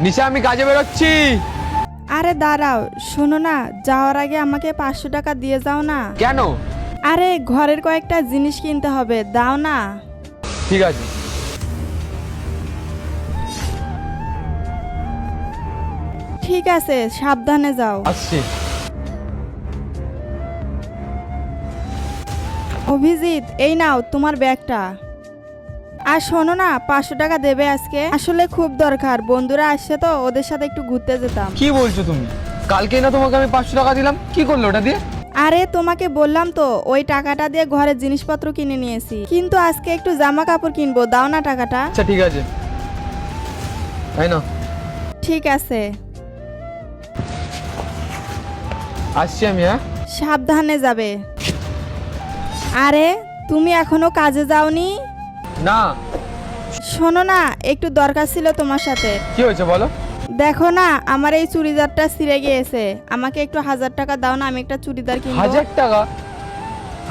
নিশা আমি কাজে বেরোচ্ছি। আরে দাঁড়াও, শোনো না, যাওয়ার আগে আমাকে 500 টাকা দিয়ে যাও না। কেন? আরে ঘরের কয়েকটা জিনিস কিনতে হবে, দাও না। ঠিক আছে। ঠিক আছে, সাবধানে যাও। আসছি। অভিজিৎ, এই নাও তোমার ব্যাগটা। আর শোনো না, 500 টাকা দেবে আজকে, আসলে খুব দরকার, বন্ধুরা আসছে তো, ওদের সাথে একটু ঘুরতে যেতাম। কি বলছো তুমি? কালকে না তোমাকে আমি 500 টাকা দিলাম, কি করলো ওটা দিয়ে? আরে তোমাকে বললাম তো, ওই টাকাটা দিয়ে ঘরের জিনিসপত্র কিনে নিয়েছি, কিন্তু আজকে একটু জামা কাপড় কিনবো, দাও না টাকাটা। আচ্ছা ঠিক আছে, তাই না? ঠিক আছে, আসছি আমি। হ্যাঁ, সাবধানে যাবে। আরে তুমি এখনো কাজে যাওনি? না। শোনো না, একটু দরকার ছিল তোমার সাথে। কি হয়েছে বলো? দেখো না, আমার এই চুড়িদারটা ছিঁড়ে গিয়েছে, আমাকে একটু 1000 টাকা দাও না, আমি একটা চুড়িদার কিনবো। 1000 টাকা?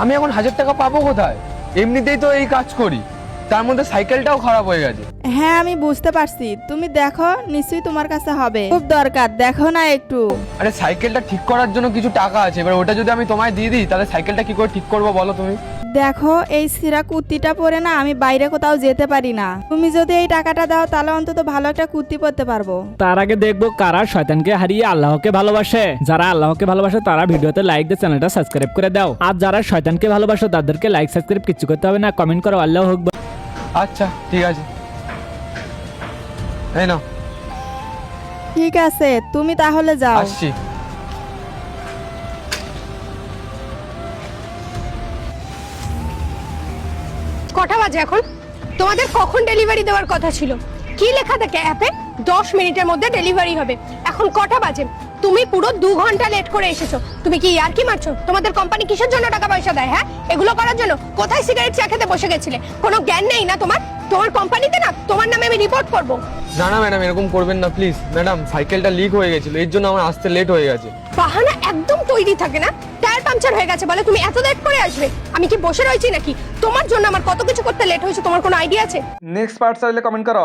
আমি এখন 1000 টাকা পাবো কোথায়? এমনিতেই তো এই কাজ করি, তার মধ্যে সাইকেলটাও খারাপ হয়ে গেছে। হ্যাঁ আমি বুঝতে পারছি, তুমি দেখো নিশ্চয়ই তোমার কাছে হবে, খুব দরকার, দেখো না একটু। আরে সাইকেলটা ঠিক করার জন্য কিছু টাকা আছে, এবার ওটা যদি আমি তোমায় দিয়ে দিই তাহলে সাইকেলটা কি করে ঠিক করবো বলো তুমি? দেখো এই ছিঁড়া কুর্তিটা পরে না আমি বাইরে কোথাও যেতে পারি না, তুমি যদি এই টাকাটা দাও তাহলে অন্তত ভালো একটা কুর্তি পরতে পারবো। তার আগে দেখবো কারা শয়তানকে হারিয়ে আল্লাহকে ভালোবাসে। যারা আল্লাহকে ভালোবাসে তারা ভিডিওতে লাইক দিয়ে চ্যানেলটা সাবস্ক্রাইব করে দাও, আর যারা শয়তানকে ভালোবাসে তাদেরকে লাইক সাবস্ক্রাইব কিছু করতে হবে না, কমেন্ট করো আল্লাহ হোক। আচ্ছা ঠিক আছে, এই নাও। ঠিক আছে, তুমি তাহলে যাও। আসছি। কটা বাজে এখন? তোমাদের কখন ডেলিভারি দেওয়ার কথা ছিল? কি লেখা থাকে অ্যাপে? 10 মিনিটের মধ্যে ডেলিভারি হবে। এখন কটা বাজে? তুমি পুরো 2 ঘন্টা লেট করে এসেছো। তুমি কি ইয়ার্কি মারছো? তোমাদের কোম্পানি কিসের জন্য টাকা পয়সা দেয়? হ্যাঁ, এগুলো করার জন্য? কোথায় সিগারেট চা খেতে বসে গেছিলে? কোনো জ্ঞান নেই না তোমার? তোমার কোম্পানিতে না তোমার নামে আমি রিপোর্ট করব। না না ম্যাডাম, এরকম করবেন না প্লিজ। ম্যাডাম সাইকেলটা লিক হয়ে গেছিল, এর জন্য আমার আসতে লেট হয়ে গেছে। বাহানা একদম তৈরি থাকে না। টায়ার পাংচার হয়ে গেছে বলে তুমি এত লেট করে আসবে? আমি কি বসে রয়েছি নাকি? তোমার জন্য আমার কত কিছু করতে লেট হয়েছে, তোমার কোনো আইডিয়া আছে? নেক্সট পার্ট চাইলে কমেন্ট করো।